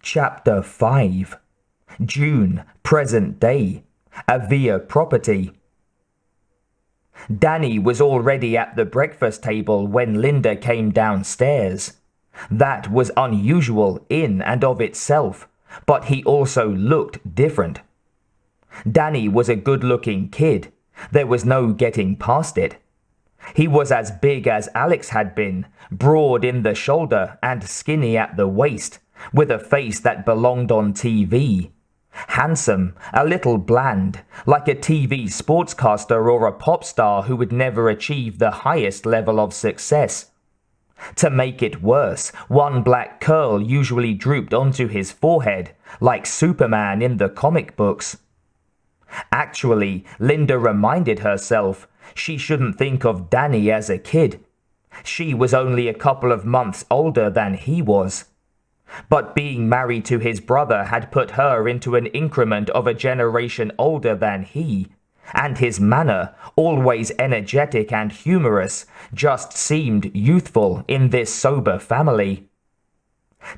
Chapter 5. June, present day. Avila property. Danny was already at the breakfast table when Linda came downstairs. That was unusual in and of itself, but he also looked different. Danny was a good-looking kid. There was no getting past it. He was as big as Alex had been, broad in the shoulder and skinny at the waist, with a face that belonged on TV. Handsome, a little bland, like a TV sportscaster or a pop star who would never achieve the highest level of success. To make it worse, one black curl usually drooped onto his forehead, like Superman in the comic books. Actually, Linda reminded herself she shouldn't think of Danny as a kid. She was only a couple of months older than he was. But being married to his brother had put her into an increment of a generation older than he, and his manner, always energetic and humorous, just seemed youthful in this sober family.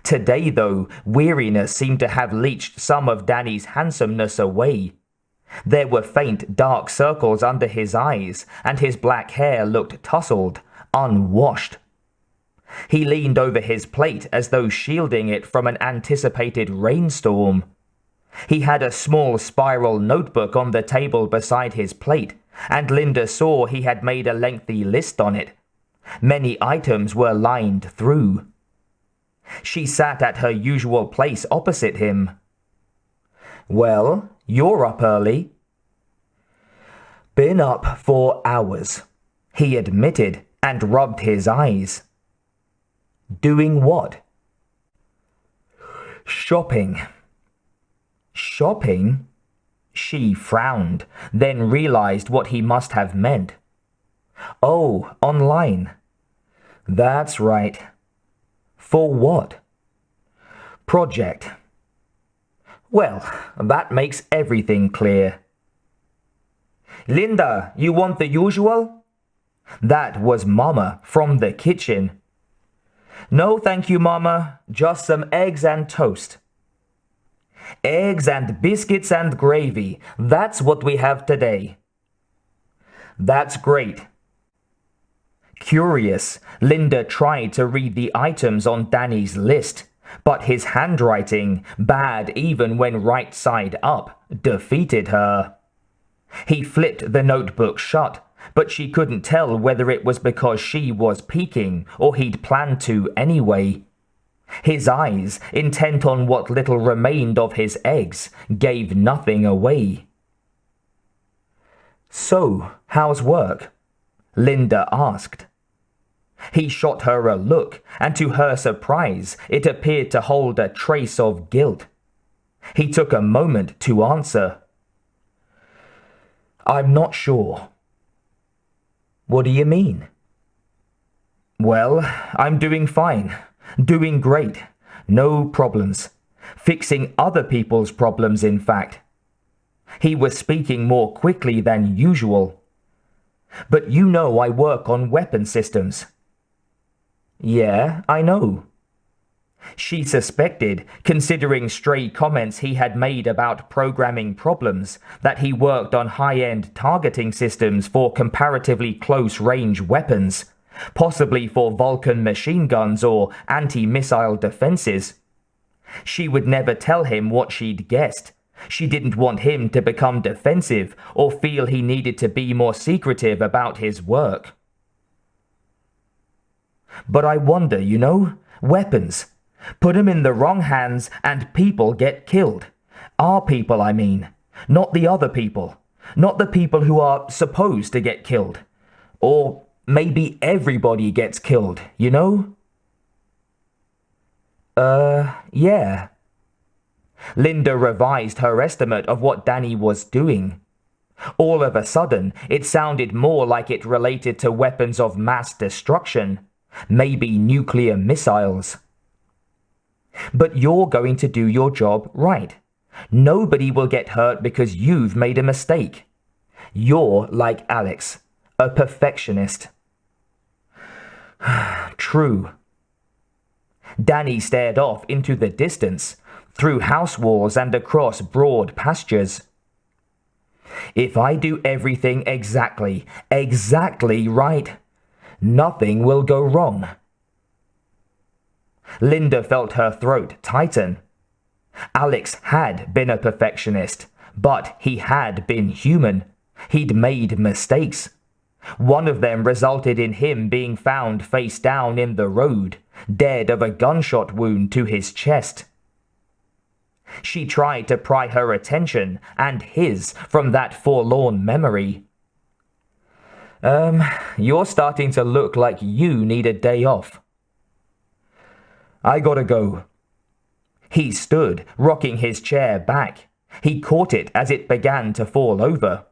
Today, though, weariness seemed to have leached some of Danny's handsomeness away. There were faint dark circles under his eyes, and his black hair looked tousled, unwashed. He leaned over his plate as though shielding it from an anticipated rainstorm. He had a small spiral notebook on the table beside his plate, and Linda saw he had made a lengthy list on it. Many items were lined through. She sat at her usual place opposite him. "Well, you're up early." "Been up for hours," he admitted and rubbed his eyes. "Doing what?" "Shopping." "Shopping?" She frowned, then realized what he must have meant. "Oh, online." "That's right." "For what?" "Project." "Well, that makes everything clear." "Linda, you want the usual?" That was Mama from the kitchen. "No, thank you, Mama. Just some eggs and toast." "Eggs and biscuits and gravy. That's what we have today." "That's great." Curious, Linda tried to read the items on Danny's list, but his handwriting, bad even when right side up, defeated her. He flipped the notebook shut, but she couldn't tell whether it was because she was peeking or he'd planned to anyway. His eyes, intent on what little remained of his eggs, gave nothing away. "So, how's work?" Linda asked. He shot her a look, and to her surprise, it appeared to hold a trace of guilt. He took a moment to answer. "I'm not sure." "What do you mean?" "Well, I'm doing fine. Doing great. No problems. Fixing other people's problems, in fact." He was speaking more quickly than usual. "But you know I work on weapon systems." "Yeah, I know." She suspected, considering stray comments he had made about programming problems, that he worked on high-end targeting systems for comparatively close-range weapons, possibly for Vulcan machine guns or anti-missile defenses. She would never tell him what she'd guessed. She didn't want him to become defensive or feel he needed to be more secretive about his work. "But I wonder, weapons. Put 'em in the wrong hands and people get killed. Our people, I mean. Not the other people. Not the people who are supposed to get killed. Or maybe everybody gets killed, Yeah." Linda revised her estimate of what Danny was doing. All of a sudden, it sounded more like it related to weapons of mass destruction. Maybe nuclear missiles. "But you're going to do your job right. Nobody will get hurt because you've made a mistake. You're like Alex, a perfectionist." "True." Danny stared off into the distance. through house walls and across broad pastures. If I do everything exactly right, nothing will go wrong. Linda felt her throat tighten. Alex had been a perfectionist, but he had been human. He'd made mistakes. One of them resulted in him being found face down in the road, dead of a gunshot wound to his chest. She tried to pry her attention and his from that forlorn memory. You're starting to look like you need a day off. I gotta go. He stood, rocking his chair back. He caught it as it began to fall over.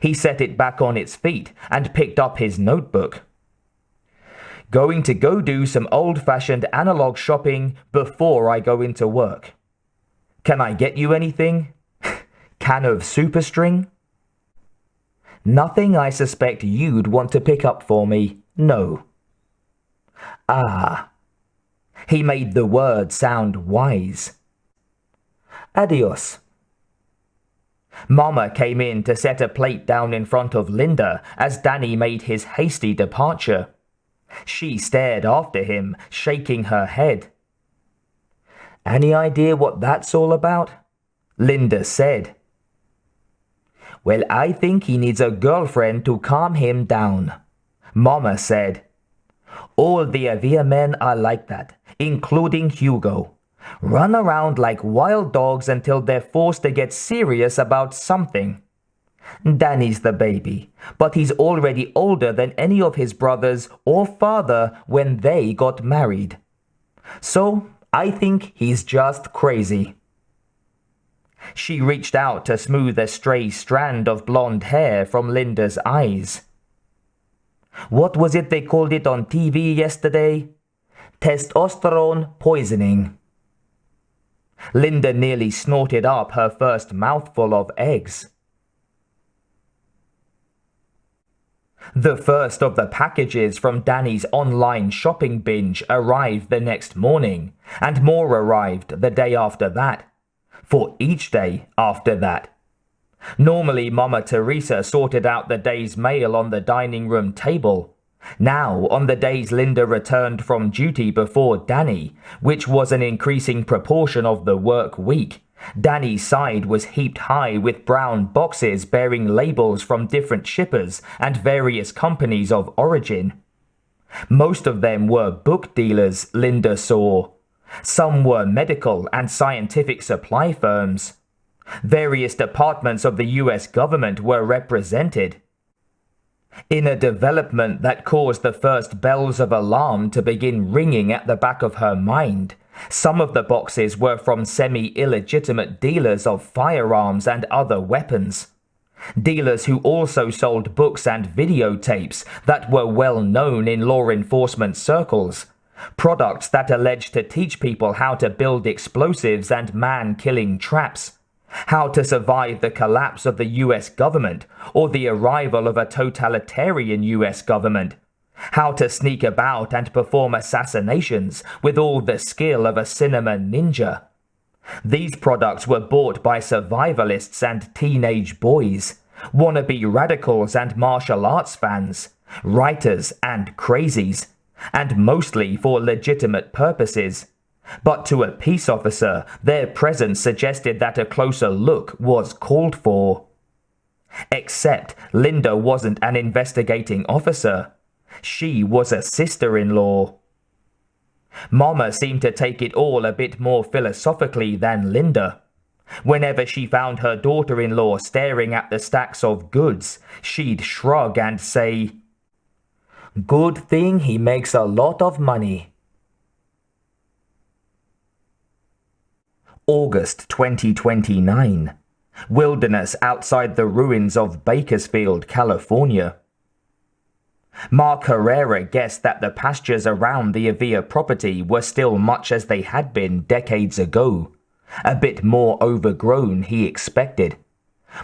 He set it back on its feet and picked up his notebook. Going to go do some old-fashioned analog shopping before I go into work. Can I get you anything? Can of superstring? Nothing I suspect you'd want to pick up for me, no. Ah. He made the word sound wise. Adios. Mama came in to set a plate down in front of Linda as Danny made his hasty departure. She stared after him, shaking her head. Any idea what that's all about? Linda said. Well, I think he needs a girlfriend to calm him down, Mama said. All the Avila men are like that, including Hugo. Run around like wild dogs until they're forced to get serious about something. Danny's the baby, but he's already older than any of his brothers or father when they got married. So, I think he's just crazy. She reached out to smooth a stray strand of blonde hair from Linda's eyes. What was it they called it on TV yesterday? Testosterone poisoning. Linda nearly snorted up her first mouthful of eggs. The first of the packages from Danny's online shopping binge arrived the next morning, and more arrived the day after that, for each day after that. Normally, Mama Teresa sorted out the day's mail on the dining room table. Now, on the days Linda returned from duty before Danny, which was an increasing proportion of the work week, Danny's side was heaped high with brown boxes bearing labels from different shippers and various companies of origin. Most of them were book dealers, Linda saw. Some were medical and scientific supply firms. Various departments of the US government were represented. In a development that caused the first bells of alarm to begin ringing at the back of her mind, some of the boxes were from semi-illegitimate dealers of firearms and other weapons. Dealers who also sold books and videotapes that were well known in law enforcement circles. Products that alleged to teach people how to build explosives and man-killing traps. How to survive the collapse of the US government or the arrival of a totalitarian US government. How to sneak about and perform assassinations with all the skill of a cinema ninja. These products were bought by survivalists and teenage boys, wannabe radicals and martial arts fans, writers and crazies, and mostly for legitimate purposes. But to a peace officer, their presence suggested that a closer look was called for. Except Linda wasn't an investigating officer. She was a sister-in-law. Mama seemed to take it all a bit more philosophically than Linda. Whenever she found her daughter-in-law staring at the stacks of goods, she'd shrug and say, "Good thing he makes a lot of money." August 2029. Wilderness outside the ruins of Bakersfield, California. Mark Herrera guessed that the pastures around the Avila property were still much as they had been decades ago. A bit more overgrown, he expected.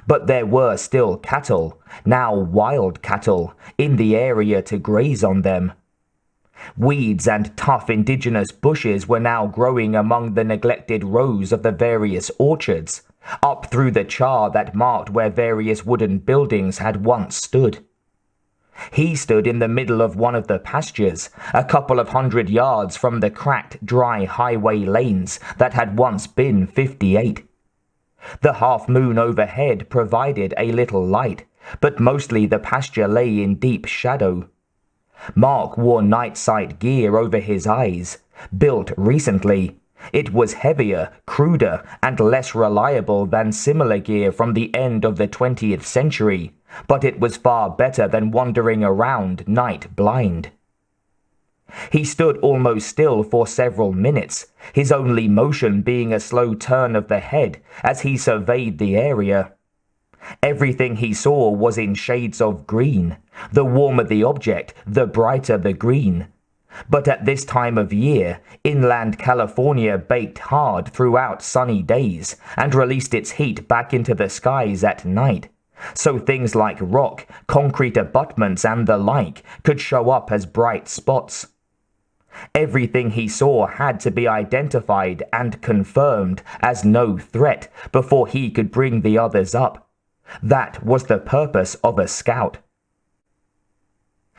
But there were still cattle, now wild cattle, in the area to graze on them. Weeds and tough indigenous bushes were now growing among the neglected rows of the various orchards, up through the char that marked where various wooden buildings had once stood. He stood in the middle of one of the pastures, a couple of 100 yards from the cracked, dry highway lanes that had once been 58. The half-moon overhead provided a little light, but mostly the pasture lay in deep shadow. Mark wore night sight gear over his eyes, built recently. It was heavier, cruder, and less reliable than similar gear from the end of the 20th century, but it was far better than wandering around night blind. He stood almost still for several minutes, his only motion being a slow turn of the head as he surveyed the area. Everything he saw was in shades of green. The warmer the object, the brighter the green. But at this time of year, inland California baked hard throughout sunny days and released its heat back into the skies at night. So things like rock, concrete abutments and the like could show up as bright spots. Everything he saw had to be identified and confirmed as no threat before he could bring the others up. That was the purpose of a scout.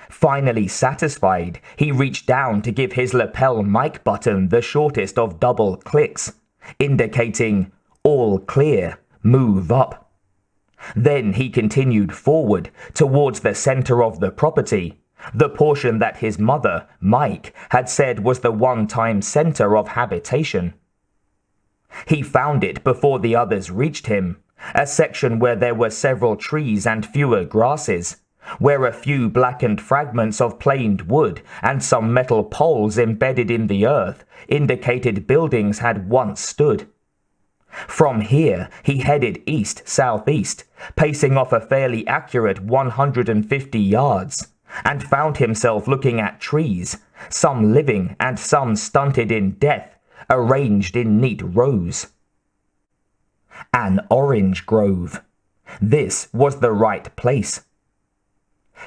Finally satisfied, he reached down to give his lapel mic button the shortest of double clicks, indicating, "All clear, move up." Then he continued forward towards the center of the property, the portion that his mother, Mike, had said was the one-time center of habitation. He found it before the others reached him, a section where there were several trees and fewer grasses, where a few blackened fragments of planed wood and some metal poles embedded in the earth indicated buildings had once stood. From here, he headed east-southeast, pacing off a fairly accurate 150 yards, and found himself looking at trees, some living and some stunted in death, arranged in neat rows. An orange grove. This was the right place.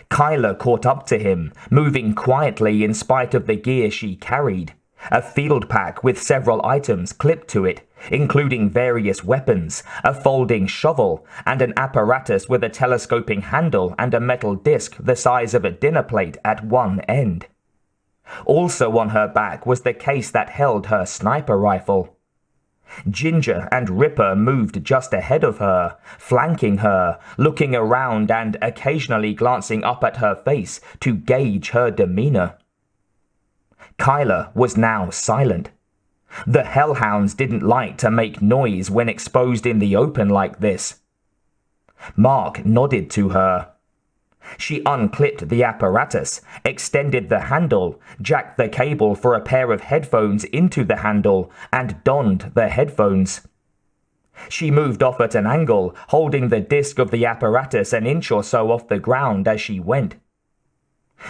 Kyla caught up to him, moving quietly in spite of the gear she carried, a field pack with several items clipped to it, including various weapons, a folding shovel, and an apparatus with a telescoping handle and a metal disc the size of a dinner plate at one end. Also on her back was the case that held her sniper rifle. Ginger and Ripper moved just ahead of her, flanking her, looking around and occasionally glancing up at her face to gauge her demeanor. Kyla was now silent. The hellhounds didn't like to make noise when exposed in the open like this. Mark nodded to her. She unclipped the apparatus, extended the handle, jacked the cable for a pair of headphones into the handle, and donned the headphones. She moved off at an angle, holding the disc of the apparatus an inch or so off the ground as she went.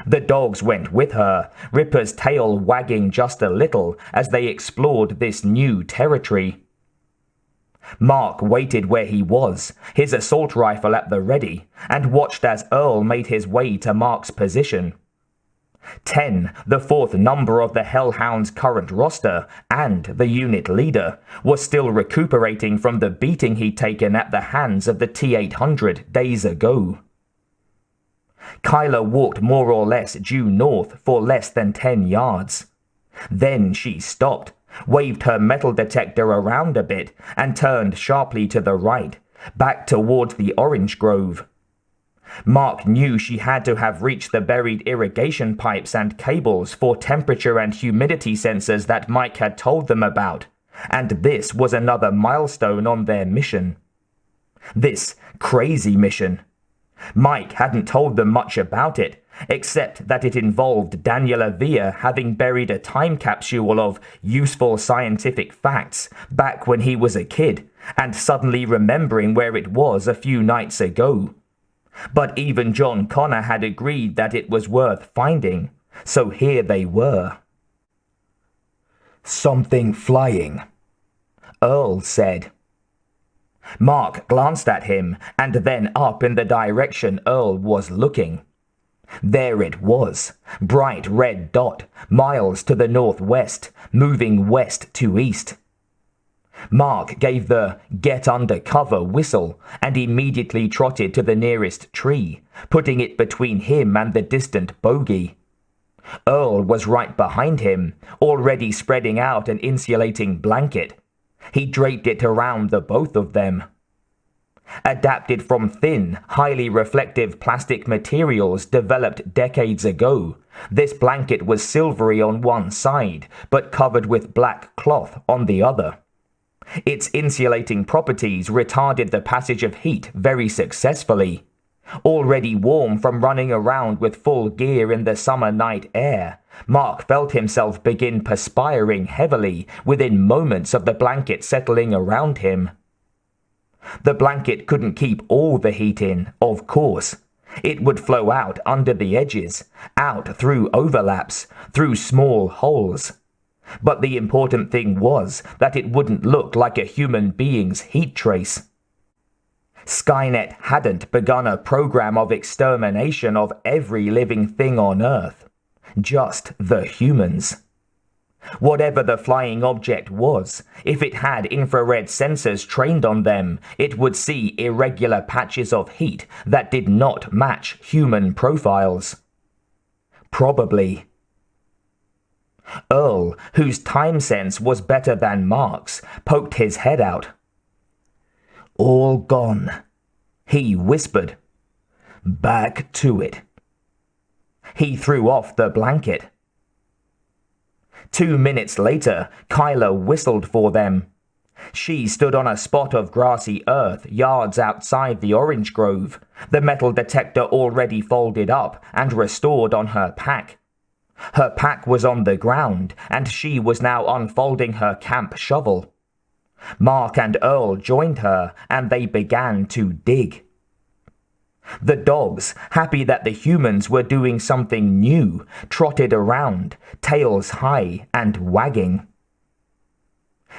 The dogs went with her, Ripper's tail wagging just a little as they explored this new territory. Mark waited where he was, his assault rifle at the ready, and watched as Earl made his way to Mark's position. 10, the fourth number of the Hellhound's current roster, and the unit leader, was still recuperating from the beating he'd taken at the hands of the T-800 days ago. Kyla walked more or less due north for less than 10 yards. Then she stopped, waved her metal detector around a bit, and turned sharply to the right, back towards the orange grove. Mark knew she had to have reached the buried irrigation pipes and cables for temperature and humidity sensors that Mike had told them about, and this was another milestone on their mission. This crazy mission. Mike hadn't told them much about it, except that it involved Daniel Avila having buried a time capsule of useful scientific facts back when he was a kid, and suddenly remembering where it was a few nights ago. But even John Connor had agreed that it was worth finding, so here they were. "Something flying," Earl said. Mark glanced at him, and then up in the direction Earl was looking. There it was, bright red dot, miles to the northwest, moving west to east. Mark gave the get under cover whistle and immediately trotted to the nearest tree, putting it between him and the distant bogey. Earl was right behind him, already spreading out an insulating blanket. He draped it around the both of them. Adapted from thin, highly reflective plastic materials developed decades ago, this blanket was silvery on one side, but covered with black cloth on the other. Its insulating properties retarded the passage of heat very successfully. Already warm from running around with full gear in the summer night air, Mark felt himself begin perspiring heavily within moments of the blanket settling around him. The blanket couldn't keep all the heat in, of course. It would flow out under the edges, out through overlaps, through small holes. But the important thing was that it wouldn't look like a human being's heat trace. Skynet hadn't begun a program of extermination of every living thing on Earth, just the humans. Whatever the flying object was, if it had infrared sensors trained on them, it would see irregular patches of heat that did not match human profiles. Probably. Earl, whose time sense was better than Mark's, poked his head out. "All gone," he whispered. "Back to it." He threw off the blanket. 2 minutes later, Kyla whistled for them. She stood on a spot of grassy earth yards outside the orange grove, the metal detector already folded up and restored on her pack. Her pack was on the ground, and she was now unfolding her camp shovel. Mark and Earl joined her, and they began to dig. The dogs, happy that the humans were doing something new, trotted around, tails high and wagging.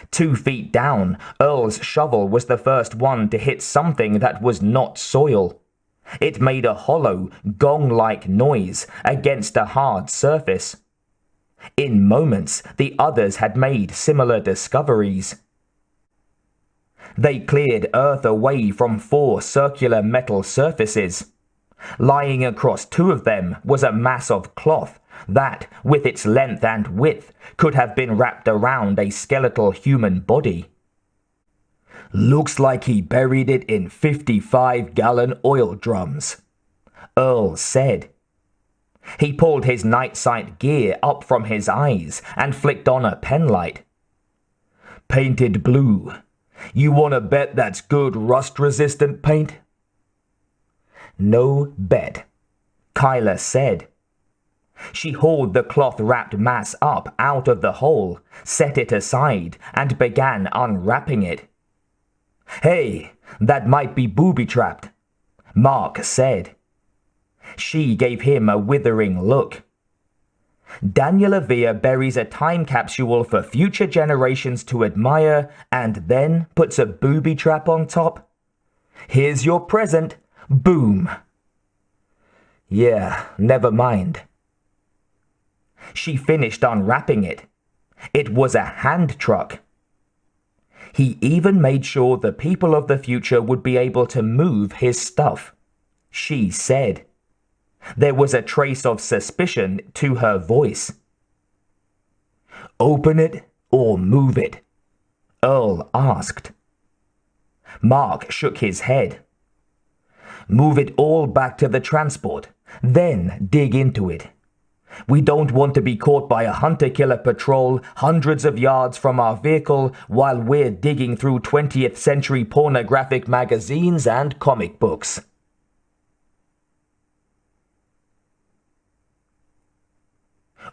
2 feet down, Earl's shovel was the first one to hit something that was not soil. It made a hollow, gong-like noise against a hard surface. In moments, the others had made similar discoveries. They cleared Earth away from 4 circular metal surfaces. Lying across 2 of them was a mass of cloth that, with its length and width, could have been wrapped around a skeletal human body. "Looks like he buried it in 55-gallon oil drums," Earl said. He pulled his night sight gear up from his eyes and flicked on a penlight. "Painted blue. You wanna bet that's good rust-resistant paint?" "No bet," Kyla said. She hauled the cloth-wrapped mass up out of the hole, set it aside, and began unwrapping it. "Hey, that might be booby-trapped," Mark said. She gave him a withering look. "Daniel Avila buries a time capsule for future generations to admire and then puts a booby trap on top? Here's your present. Boom." "Yeah, never mind." She finished unwrapping it. It was a hand truck. He even made sure the people of the future would be able to move his stuff, she said. There was a trace of suspicion to her voice. "Open it or move it?" Earl asked. Mark shook his head. "Move it all back to the transport, then dig into it. We don't want to be caught by a hunter-killer patrol hundreds of yards from our vehicle while we're digging through 20th century pornographic magazines and comic books."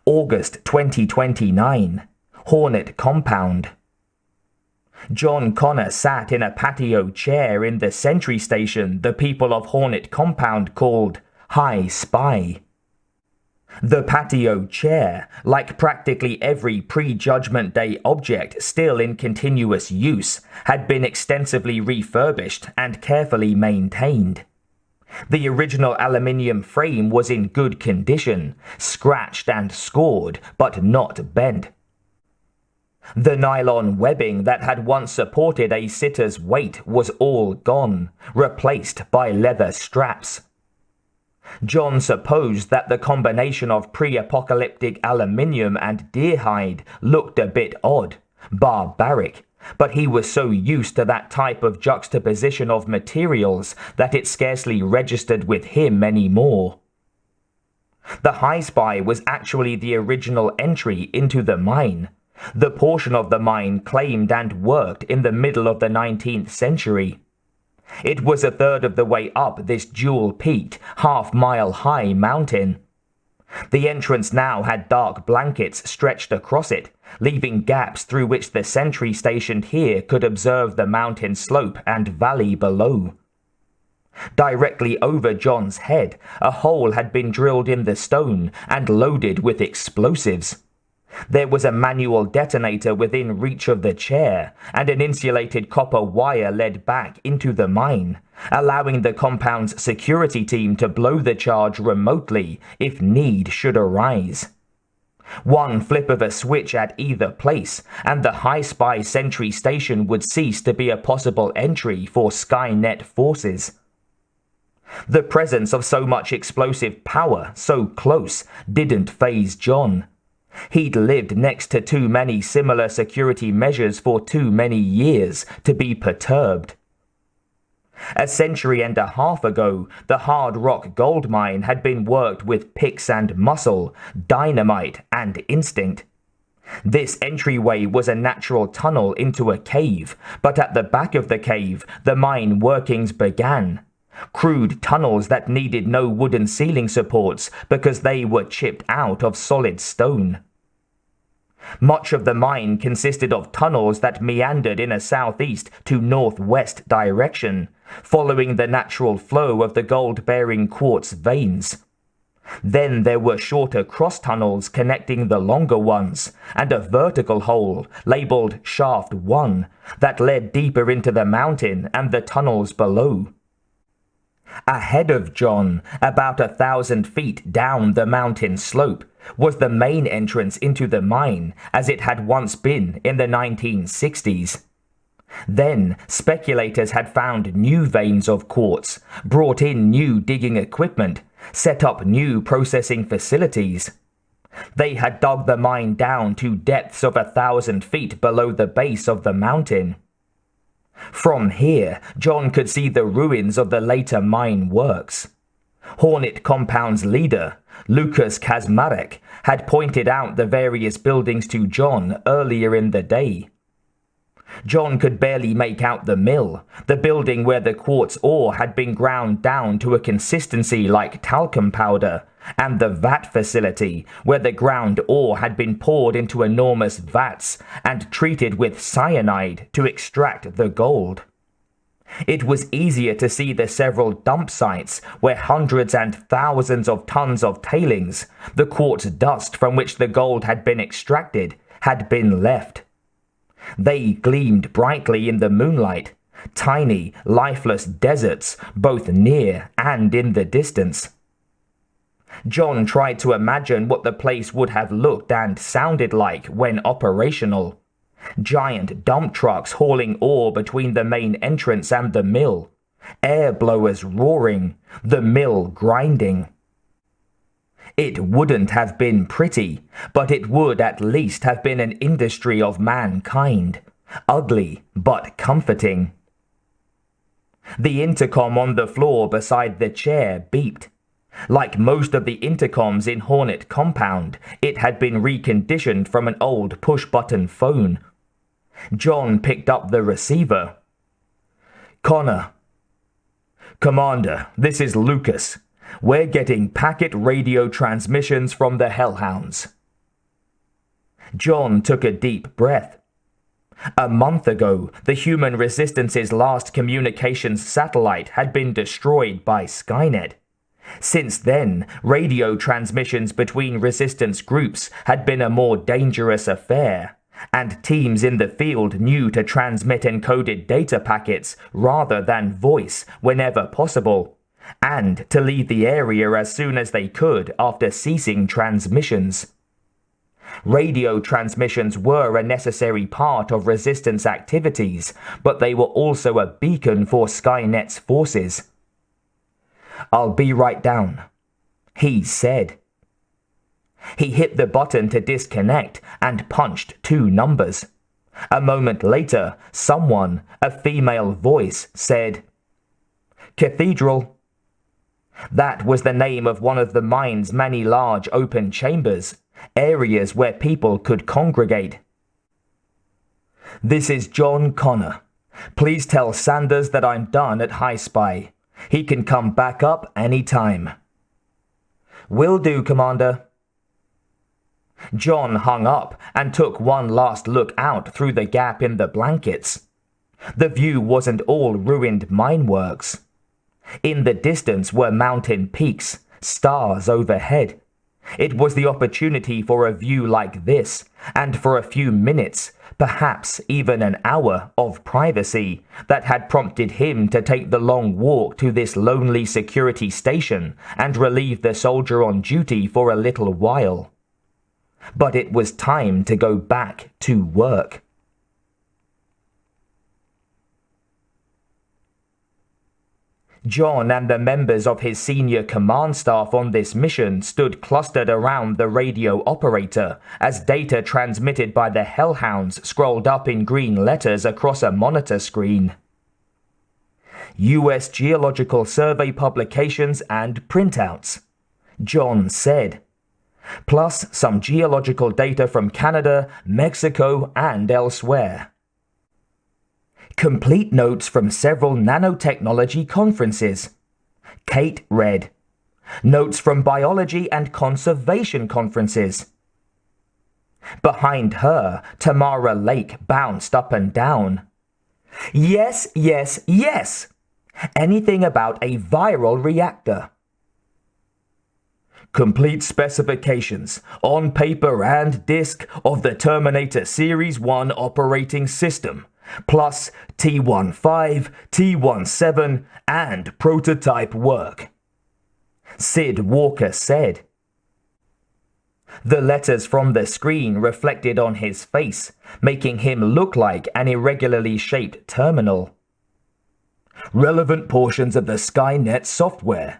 August 2029, Hornet Compound. John Connor sat in a patio chair in the sentry station the people of Hornet Compound called High Spy. The patio chair, like practically every pre-Judgement Day object still in continuous use, had been extensively refurbished and carefully maintained. The original aluminium frame was in good condition, scratched and scored, but not bent. The nylon webbing that had once supported a sitter's weight was all gone, replaced by leather straps. John supposed that the combination of pre-apocalyptic aluminium and deer hide looked a bit odd, barbaric, but he was so used to that type of juxtaposition of materials that it scarcely registered with him anymore. The High Spy was actually the original entry into the mine, the portion of the mine claimed and worked in the middle of the 19th century. It was a third of the way up this dual-peaked, half-mile-high mountain. The entrance now had dark blankets stretched across it, leaving gaps through which the sentry stationed here could observe the mountain slope and valley below. Directly over John's head, a hole had been drilled in the stone and loaded with explosives. There was a manual detonator within reach of the chair, and an insulated copper wire led back into the mine, allowing the compound's security team to blow the charge remotely if need should arise. One flip of a switch at either place, and the High Spy sentry station would cease to be a possible entry for Skynet forces. The presence of so much explosive power so close didn't faze John. He'd lived next to too many similar security measures for too many years to be perturbed. A century and a half ago, the hard rock gold mine had been worked with picks and muscle, dynamite and instinct. This entryway was a natural tunnel into a cave, but at the back of the cave, the mine workings began. Crude tunnels that needed no wooden ceiling supports because they were chipped out of solid stone. Much of the mine consisted of tunnels that meandered in a southeast to northwest direction, following the natural flow of the gold-bearing quartz veins. Then there were shorter cross-tunnels connecting the longer ones, and a vertical hole, labeled Shaft 1, that led deeper into the mountain and the tunnels below. Ahead of John, about 1,000 feet down the mountain slope, was the main entrance into the mine, as it had once been in the 1960s. Then, speculators had found new veins of quartz, brought in new digging equipment, set up new processing facilities. They had dug the mine down to depths of 1,000 feet below the base of the mountain. From here, John could see the ruins of the later mine works. Hornet Compound's leader, Lucas Kazmarek, had pointed out the various buildings to John earlier in the day. John could barely make out the mill, the building where the quartz ore had been ground down to a consistency like talcum powder, and the vat facility, where the ground ore had been poured into enormous vats and treated with cyanide to extract the gold. It was easier to see the several dump sites where hundreds and thousands of tons of tailings, the quartz dust from which the gold had been extracted, had been left. They gleamed brightly in the moonlight, tiny, lifeless deserts, both near and in the distance. John tried to imagine what the place would have looked and sounded like when operational. Giant dump trucks hauling ore between the main entrance and the mill, air blowers roaring, the mill grinding. It wouldn't have been pretty, but it would at least have been an industry of mankind, ugly but comforting. The intercom on the floor beside the chair beeped. Like most of the intercoms in Hornet Compound, it had been reconditioned from an old push-button phone. John picked up the receiver. "Connor." "Commander, this is Lucas. We're getting packet radio transmissions from the Hellhounds." John took a deep breath. A month ago, the human Resistance's last communications satellite had been destroyed by Skynet. Since then, radio transmissions between resistance groups had been a more dangerous affair, and teams in the field knew to transmit encoded data packets rather than voice whenever possible, and to leave the area as soon as they could after ceasing transmissions. Radio transmissions were a necessary part of resistance activities, but they were also a beacon for Skynet's forces. "I'll be right down," he said. He hit the button to disconnect and punched 2 numbers. A moment later, someone, a female voice, said, "Cathedral." That was the name of one of the mine's many large open chambers, areas where people could congregate. "This is John Connor. Please tell Sanders that I'm done at High Spy. He can come back up any time." "Will do, Commander." John hung up and took one last look out through the gap in the blankets. The view wasn't all ruined mineworks. In the distance were mountain peaks, stars overhead. It was the opportunity for a view like this, and for a few minutes, perhaps even an hour, of privacy that had prompted him to take the long walk to this lonely security station and relieve the soldier on duty for a little while. But it was time to go back to work. John and the members of his senior command staff on this mission stood clustered around the radio operator as data transmitted by the hellhounds scrolled up in green letters across a monitor screen. "U.S. Geological Survey publications and printouts," John said. "Plus some geological data from Canada, Mexico, and elsewhere. Complete notes from several nanotechnology conferences," Kate read. "Notes from biology and conservation conferences." Behind her, Tamara Lake bounced up and down. "Yes, yes, yes! Anything about a viral reactor." "Complete specifications, on paper and disk, of the Terminator Series 1 operating system, plus T-15, T-17, and prototype work," Sid Walker said. The letters from the screen reflected on his face, making him look like an irregularly shaped terminal. "Relevant portions of the Skynet software.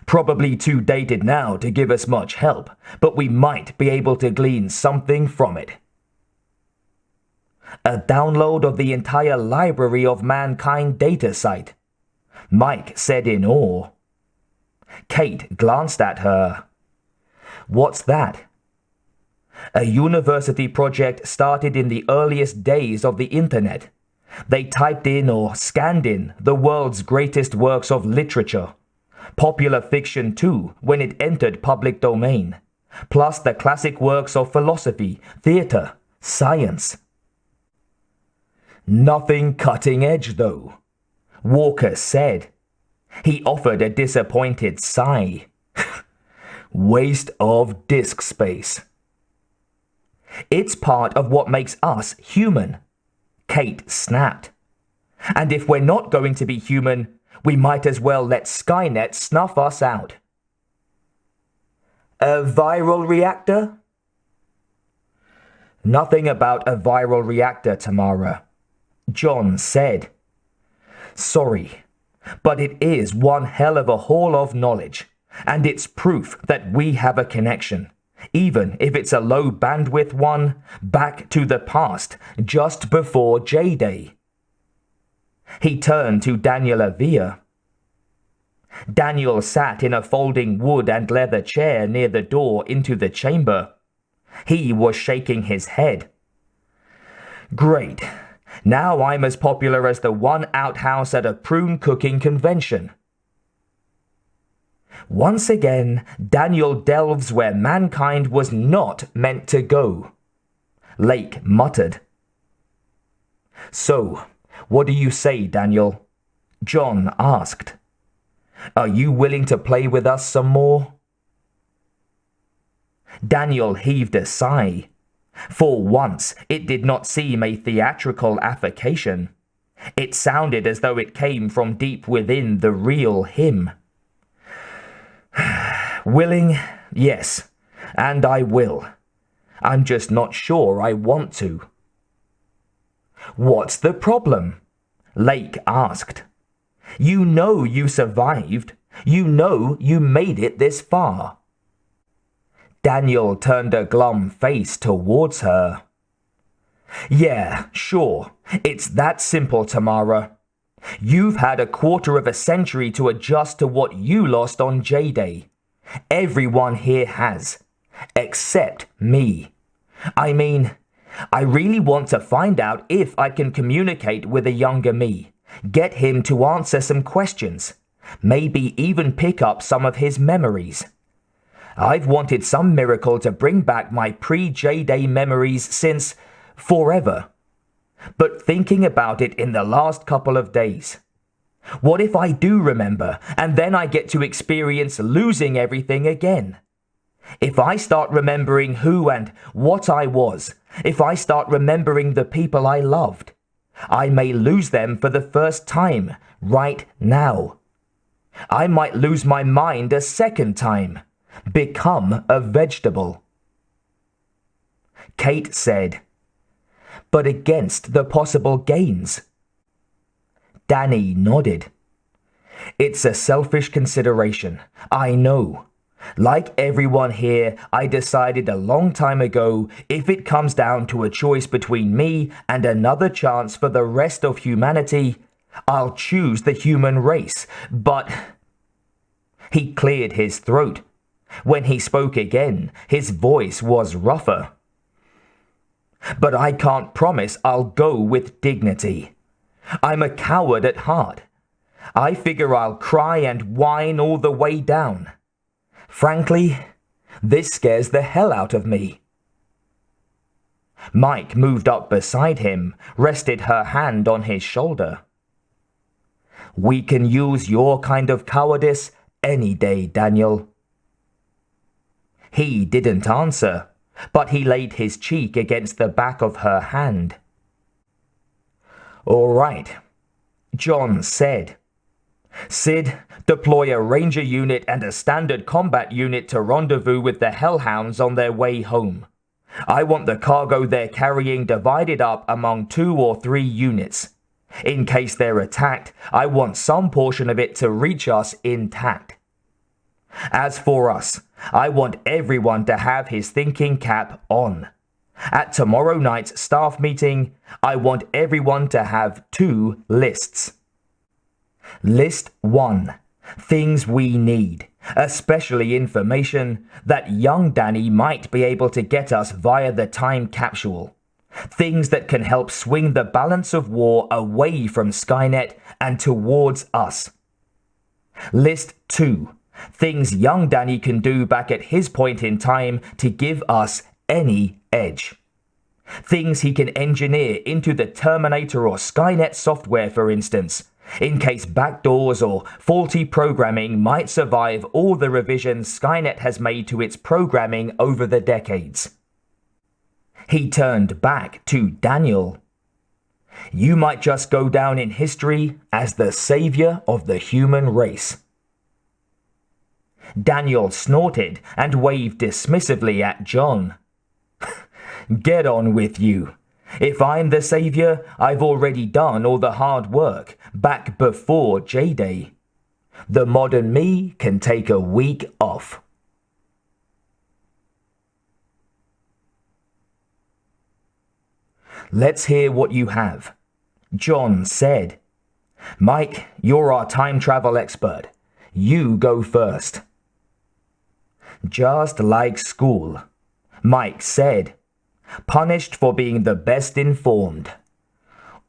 Probably too dated now to give us much help, but we might be able to glean something from it." "A download of the entire library of mankind data site," Mike said in awe. Kate glanced at her. "What's that?" "A university project started in the earliest days of the internet. They typed in or scanned in the world's greatest works of literature. Popular fiction too, when it entered public domain. Plus the classic works of philosophy, theater, science." "Nothing cutting edge though," Walker said. He offered a disappointed sigh. "Waste of disk space." "It's part of what makes us human," Kate snapped. "And if we're not going to be human, we might as well let Skynet snuff us out." "A viral reactor?" "Nothing about a viral reactor, Tamara," John said. "Sorry, but it is one hell of a haul of knowledge, and it's proof that we have a connection, even if it's a low bandwidth one, back to the past, just before J-Day." He turned to Daniel Avila. Daniel sat in a folding wood and leather chair near the door into the chamber. He was shaking his head. "Great. Now I'm as popular as the one outhouse at a prune cooking convention." Once again, Daniel delves where mankind was not meant to go, Lake muttered. "So, what do you say, Daniel?" John asked. "Are you willing to play with us some more?" Daniel heaved a sigh. For once, it did not seem a theatrical affectation. It sounded as though it came from deep within the real him. Willing, yes, and I will. I'm just not sure I want to. What's the problem? Lake asked. You know you survived. You know you made it this far. Daniel turned a glum face towards her. Yeah, sure. It's that simple, Tamara. You've had a quarter of a century to adjust to what you lost on J-Day. Everyone here has. Except me. I mean, I really want to find out if I can communicate with a younger me. Get him to answer some questions. Maybe even pick up some of his memories. I've wanted some miracle to bring back my pre-J-Day memories since forever. But thinking about it in the last couple of days. What if I do remember, and then I get to experience losing everything again? If I start remembering who and what I was, if I start remembering the people I loved, I may lose them for the first time, right now. I might lose my mind a second time, become a vegetable. Kate said, but against the possible gains. Danny nodded. It's a selfish consideration, I know. Like everyone here, I decided a long time ago if it comes down to a choice between me and another chance for the rest of humanity, I'll choose the human race, but... He cleared his throat. When he spoke again, his voice was rougher. But I can't promise I'll go with dignity. I'm a coward at heart. I figure I'll cry and whine all the way down. Frankly, this scares the hell out of me. Mike moved up beside him, rested her hand on his shoulder. We can use your kind of cowardice any day, Daniel. He didn't answer, but he laid his cheek against the back of her hand. All right, John said. Sid, deploy a ranger unit and a standard combat unit to rendezvous with the hellhounds on their way home. I want the cargo they're carrying divided up among 2 or 3 units. In case they're attacked, I want some portion of it to reach us intact. As for us, I want everyone to have his thinking cap on. At tomorrow night's staff meeting, I want everyone to have 2 lists. List 1. Things we need, especially information that young Danny might be able to get us via the time capsule. Things that can help swing the balance of war away from Skynet and towards us. List 2. Things young Danny can do back at his point in time to give us any edge. Things he can engineer into the Terminator or Skynet software, for instance, in case backdoors or faulty programming might survive all the revisions Skynet has made to its programming over the decades. He turned back to Daniel. You might just go down in history as the savior of the human race. Daniel snorted and waved dismissively at John. Get on with you. If I'm the savior, I've already done all the hard work back before J-Day. The modern me can take a week off. Let's hear what you have, John said. Mike, you're our time travel expert. You go first. Just like school, Mike said. Punished for being the best informed.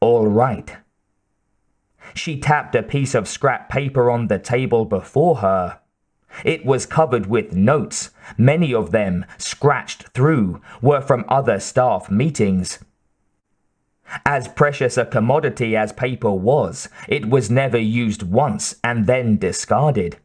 All right. She tapped a piece of scrap paper on the table before her. It was covered with notes. Many of them, scratched through, were from other staff meetings. As precious a commodity as paper was, it was never used once and then discarded.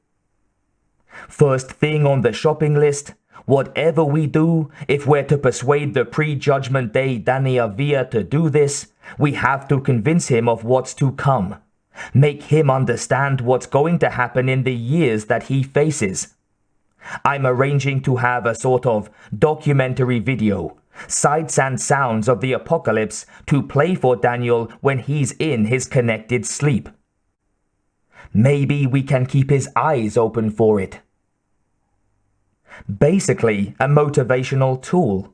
First thing on the shopping list, whatever we do, if we're to persuade the pre-Judgement Day Danny Avila to do this, we have to convince him of what's to come. Make him understand what's going to happen in the years that he faces. I'm arranging to have a sort of documentary video, sights and sounds of the apocalypse, to play for Daniel when he's in his connected sleep. Maybe we can keep his eyes open for it. Basically, a motivational tool,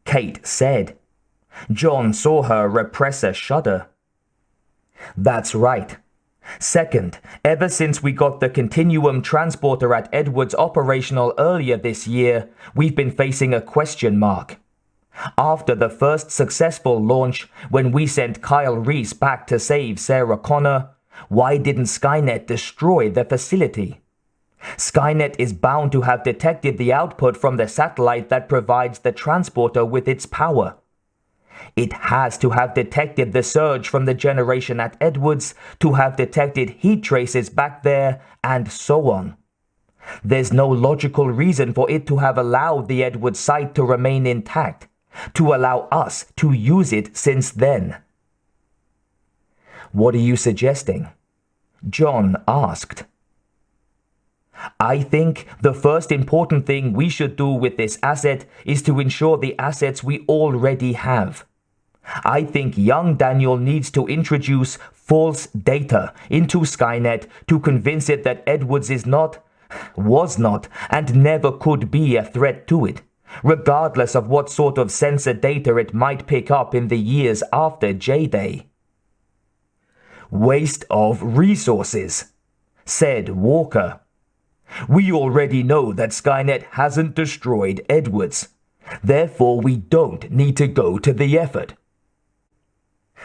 Kate said. John saw her repress a shudder. That's right. Second, ever since we got the Continuum transporter at Edwards operational earlier this year, we've been facing a question mark. After the first successful launch, when we sent Kyle Reese back to save Sarah Connor, why didn't Skynet destroy the facility? Skynet is bound to have detected the output from the satellite that provides the transporter with its power. It has to have detected the surge from the generation at Edwards, to have detected heat traces back there, and so on. There's no logical reason for it to have allowed the Edwards site to remain intact, to allow us to use it since then. What are you suggesting? John asked. I think the first important thing we should do with this asset is to ensure the assets we already have. I think young Daniel needs to introduce false data into Skynet to convince it that Edwards is not, was not, and never could be a threat to it, regardless of what sort of sensor data it might pick up in the years after J-Day. Waste of resources, said Walker. We already know that Skynet hasn't destroyed Edwards. Therefore, we don't need to go to the effort.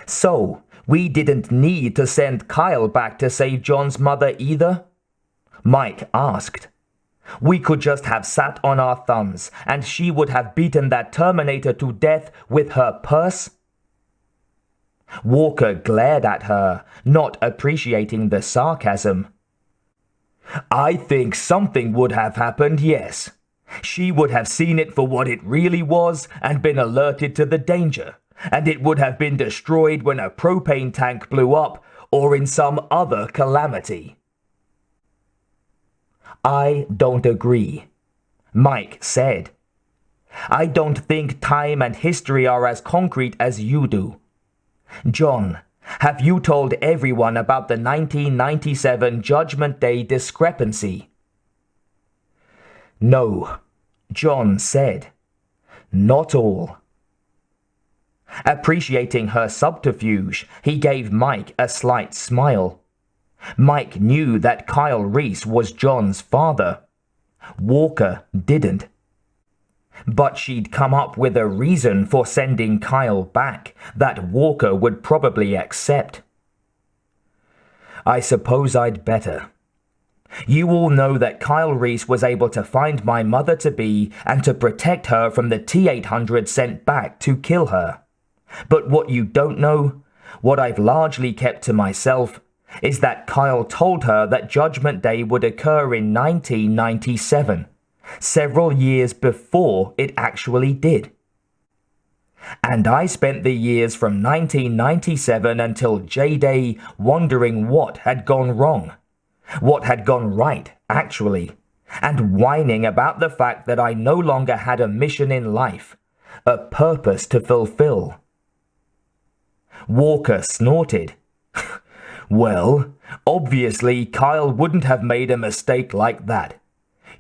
So, we didn't need to send Kyle back to save John's mother either? Mike asked. We could just have sat on our thumbs, and she would have beaten that Terminator to death with her purse? Walker glared at her, not appreciating the sarcasm. I think something would have happened, yes. She would have seen it for what it really was and been alerted to the danger, and it would have been destroyed when a propane tank blew up or in some other calamity. I don't agree, Mike said. I don't think time and history are as concrete as you do. John, have you told everyone about the 1997 Judgment Day discrepancy? No, John said. Not all. Appreciating her subterfuge, he gave Mike a slight smile. Mike knew that Kyle Reese was John's father. Walker didn't. But she'd come up with a reason for sending Kyle back that Walker would probably accept. I suppose I'd better. You all know that Kyle Reese was able to find my mother-to-be and to protect her from the T-800 sent back to kill her. But what you don't know, what I've largely kept to myself, is that Kyle told her that Judgment Day would occur in 1997. Several years before it actually did. And I spent the years from 1997 until J-Day wondering what had gone wrong, what had gone right, actually, and whining about the fact that I no longer had a mission in life, a purpose to fulfill. Walker snorted. Well, obviously Kyle wouldn't have made a mistake like that.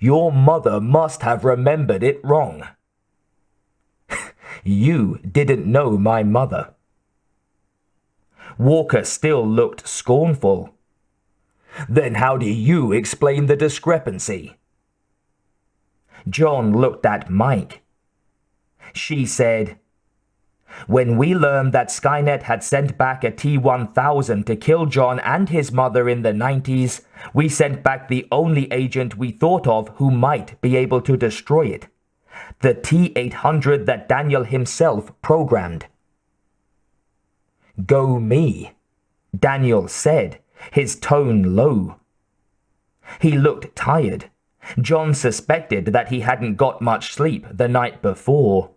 Your mother must have remembered it wrong. You didn't know my mother. Walker still looked scornful. Then how do you explain the discrepancy? John looked at Mike. She said, when we learned that Skynet had sent back a T-1000 to kill John and his mother in the 90s, we sent back the only agent we thought of who might be able to destroy it. The T-800 that Daniel himself programmed. Go me, Daniel said, his tone low. He looked tired. John suspected that he hadn't got much sleep the night before.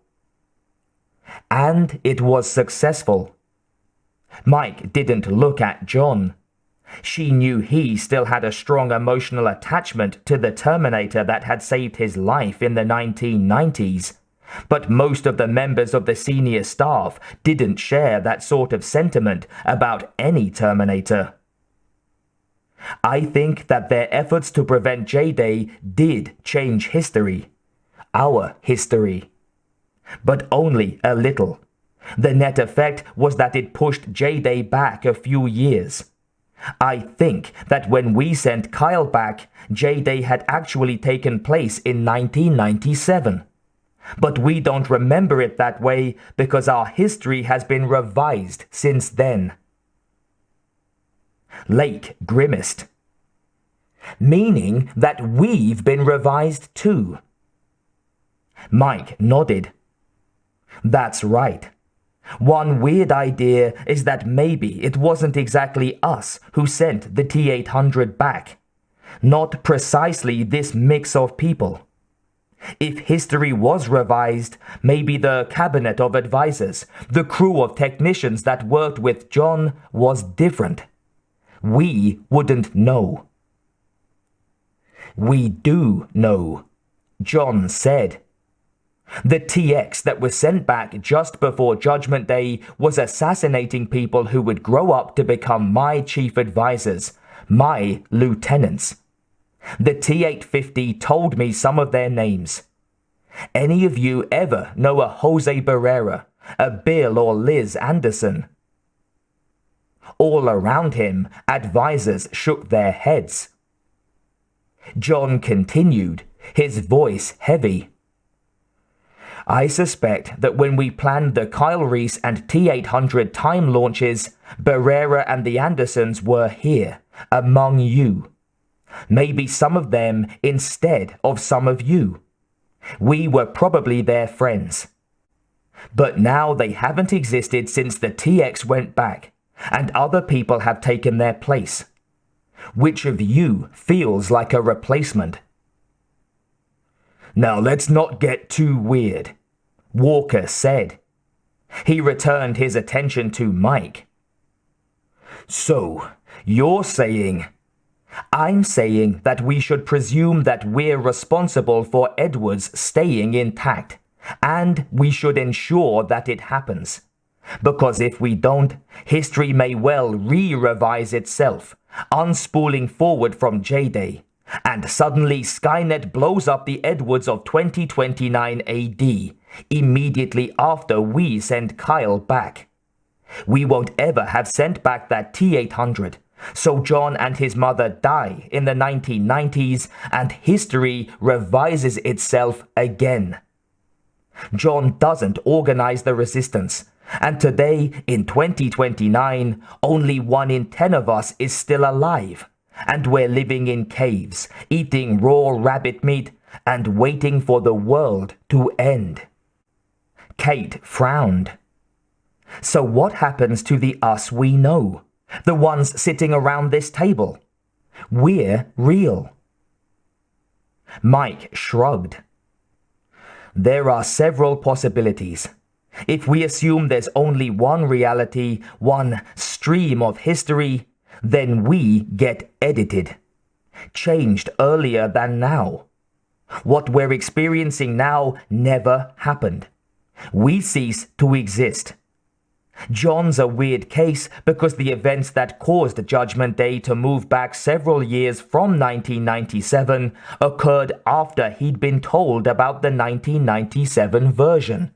And it was successful. Mike didn't look at John. She knew he still had a strong emotional attachment to the Terminator that had saved his life in the 1990s, but most of the members of the senior staff didn't share that sort of sentiment about any Terminator. I think that their efforts to prevent J-Day did change history. Our history. But only a little. The net effect was that it pushed J-Day back a few years. I think that when we sent Kyle back, J-Day had actually taken place in 1997. But we don't remember it that way because our history has been revised since then. Lake grimaced. Meaning that we've been revised too. Mike nodded. That's right. One weird idea is that maybe it wasn't exactly us who sent the T-800 back. Not precisely this mix of people. If history was revised, maybe the cabinet of advisors, the crew of technicians that worked with John was different. We wouldn't know. We do know, John said. The TX that was sent back just before Judgment Day was assassinating people who would grow up to become my chief advisors, my lieutenants. The T-850 told me some of their names. Any of you ever know a Jose Barrera, a Bill or Liz Anderson? All around him, advisors shook their heads. John continued, his voice heavy. I suspect that when we planned the Kyle Reese and T-800 time launches, Barrera and the Andersons were here, among you. Maybe some of them instead of some of you. We were probably their friends. But now they haven't existed since the TX went back, and other people have taken their place. Which of you feels like a replacement? Now let's not get too weird, Walker said. He returned his attention to Mike. So, you're saying... I'm saying that we should presume that we're responsible for Edwards staying intact, and we should ensure that it happens. Because if we don't, history may well re-revise itself, unspooling forward from J-Day, and suddenly Skynet blows up the Edwards of 2029 AD, immediately after we send Kyle back. We won't ever have sent back that T-800, so John and his mother die in the 1990s, and history revises itself again. John doesn't organize the resistance, and today, in 2029, only 1 in 10 of us is still alive, and we're living in caves, eating raw rabbit meat, and waiting for the world to end. Kate frowned. So what happens to the us we know? The ones sitting around this table? We're real. Mike shrugged. There are several possibilities. If we assume there's only one reality, one stream of history, then we get edited. Changed earlier than now. What we're experiencing now never happened. We cease to exist. John's a weird case because the events that caused Judgment Day to move back several years from 1997 occurred after he'd been told about the 1997 version.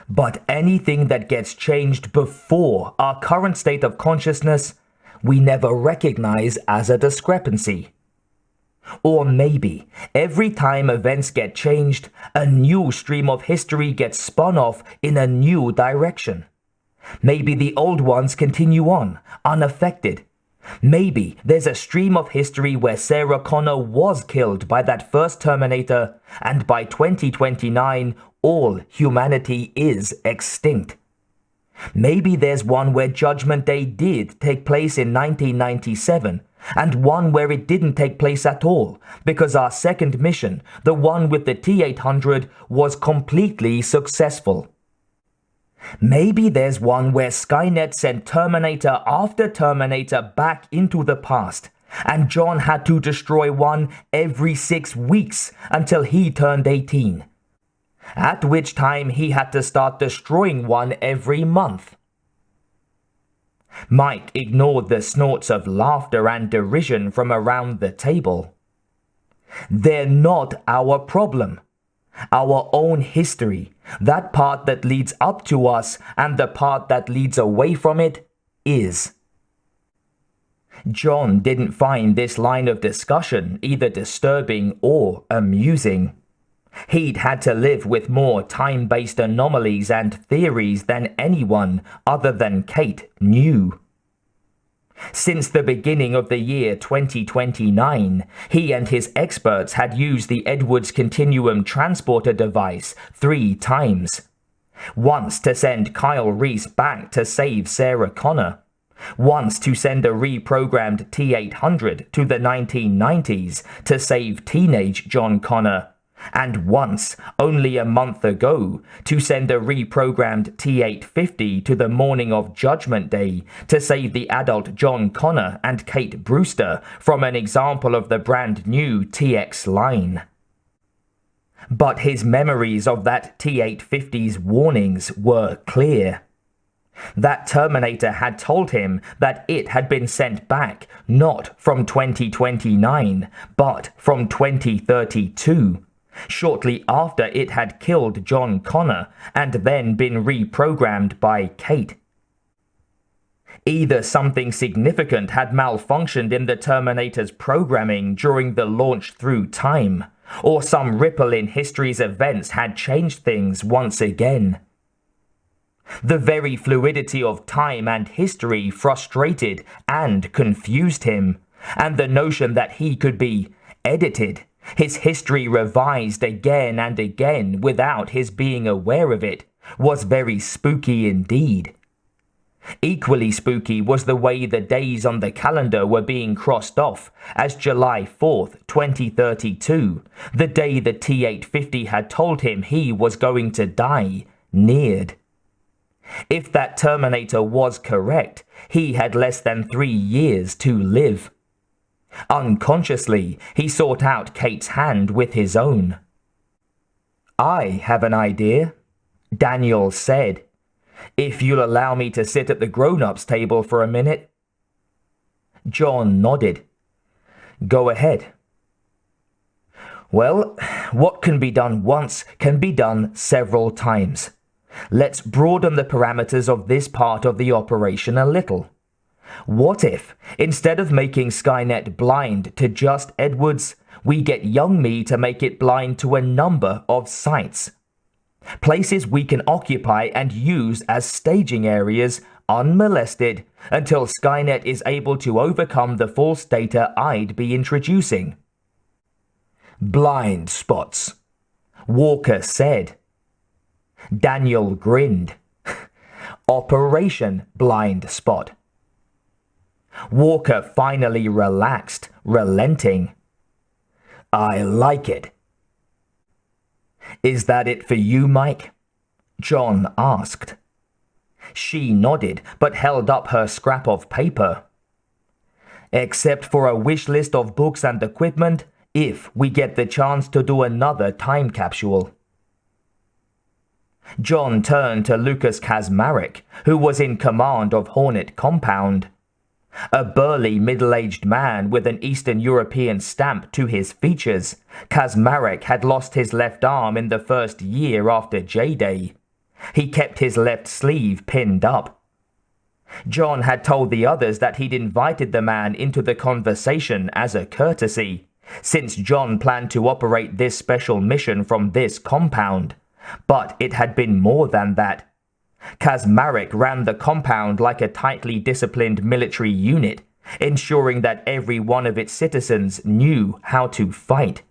But anything that gets changed before our current state of consciousness, we never recognize as a discrepancy. Or maybe, every time events get changed, a new stream of history gets spun off in a new direction. Maybe the old ones continue on, unaffected. Maybe there's a stream of history where Sarah Connor was killed by that first Terminator, and by 2029, all humanity is extinct. Maybe there's one where Judgment Day did take place in 1997, and one where it didn't take place at all, because our second mission, the one with the T-800, was completely successful. Maybe there's one where Skynet sent Terminator after Terminator back into the past, and John had to destroy one every 6 weeks until he turned 18. At which time he had to start destroying one every month. Mike ignored the snorts of laughter and derision from around the table. They're not our problem. Our own history, that part that leads up to us and the part that leads away from it, is. John didn't find this line of discussion either disturbing or amusing. He'd had to live with more time-based anomalies and theories than anyone other than Kate knew. Since the beginning of the year 2029, he and his experts had used the Edwards Continuum Transporter device 3 times. Once to send Kyle Reese back to save Sarah Connor. Once to send a reprogrammed T-800 to the 1990s to save teenage John Connor. And once, only a month ago, to send a reprogrammed T-850 to the morning of Judgement Day to save the adult John Connor and Kate Brewster from an example of the brand new TX line. But his memories of that T-850's warnings were clear. That Terminator had told him that it had been sent back not from 2029, but from 2032. Shortly after it had killed John Connor and then been reprogrammed by Kate. Either something significant had malfunctioned in the Terminator's programming during the launch through time, or some ripple in history's events had changed things once again. The very fluidity of time and history frustrated and confused him, and the notion that he could be edited, his history revised again and again without his being aware of it, was very spooky indeed. Equally spooky was the way the days on the calendar were being crossed off as July 4th, 2032, the day the T-850 had told him he was going to die, neared. If that Terminator was correct, he had less than 3 years to live. Unconsciously, he sought out Kate's hand with his own. "I have an idea," Daniel said, "if you'll allow me to sit at the grown-ups table for a minute." John nodded. "Go ahead." "Well, what can be done once can be done several times. Let's broaden the parameters of this part of the operation a little. What if, instead of making Skynet blind to just Edwards, we get young me to make it blind to a number of cites? Places we can occupy and use as staging areas, unmolested, until Skynet is able to overcome the false data I'd be introducing." "Blind spots," Walker said. Daniel grinned. "Operation Blind Spot." Walker finally relaxed, relenting. "I like it." "Is that it for you, Mike?" John asked. She nodded, but held up her scrap of paper. "Except for a wish list of books and equipment, if we get the chance to do another time capsule." John turned to Lucas Kazmarek, who was in command of Hornet Compound. A burly middle-aged man with an Eastern European stamp to his features, Kazmarek had lost his left arm in the first year after J-Day. He kept his left sleeve pinned up. John had told the others that he'd invited the man into the conversation as a courtesy, since John planned to operate this special mission from this compound. But it had been more than that. Kazmarek ran the compound like a tightly disciplined military unit, ensuring that every one of its citizens knew how to fight.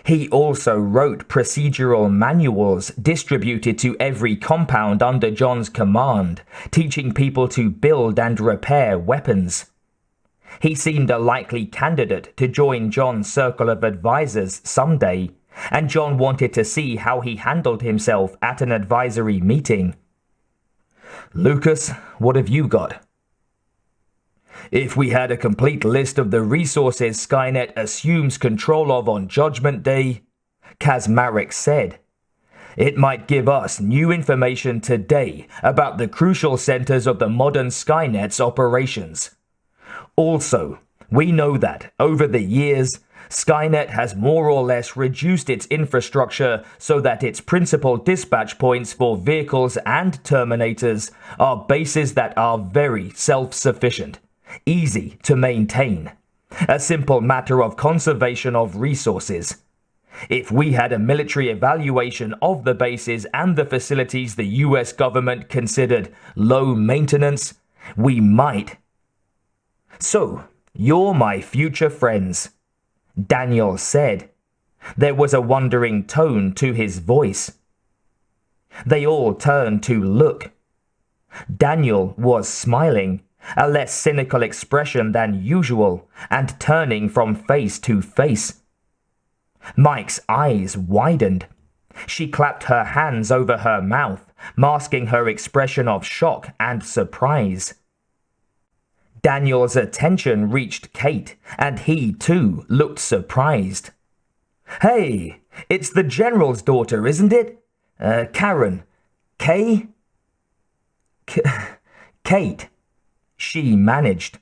He also wrote procedural manuals distributed to every compound under John's command, teaching people to build and repair weapons. He seemed a likely candidate to join John's circle of advisors someday, and John wanted to see how he handled himself at an advisory meeting. Lucas, what have you got? If we had a complete list of the resources Skynet assumes control of on Judgment Day, Kazmarek said, it might give us new information today about the crucial centers of the modern Skynet's operations. Also, we know that, over the years, Skynet has more or less reduced its infrastructure so that its principal dispatch points for vehicles and Terminators are bases that are very self-sufficient, easy to maintain, a simple matter of conservation of resources. If we had a military evaluation of the bases and the facilities the US government considered low maintenance, we might. So, you're my future friends, Daniel said. There was a wondering tone to his voice. They all turned to look. Daniel was smiling, a less cynical expression than usual, and turning from face to face. Mike's eyes widened. She clapped her hands over her mouth, masking her expression of shock and surprise. Daniel's attention reached Kate, and he too looked surprised. Hey, it's the General's daughter, isn't it? Karen. Kay? Kate. She managed.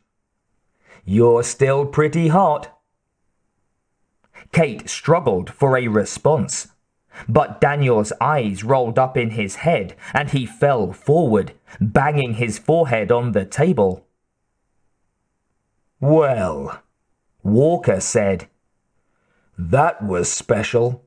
You're still pretty hot. Kate struggled for a response, but Daniel's eyes rolled up in his head and he fell forward, banging his forehead on the table. Well, Walker said, that was special.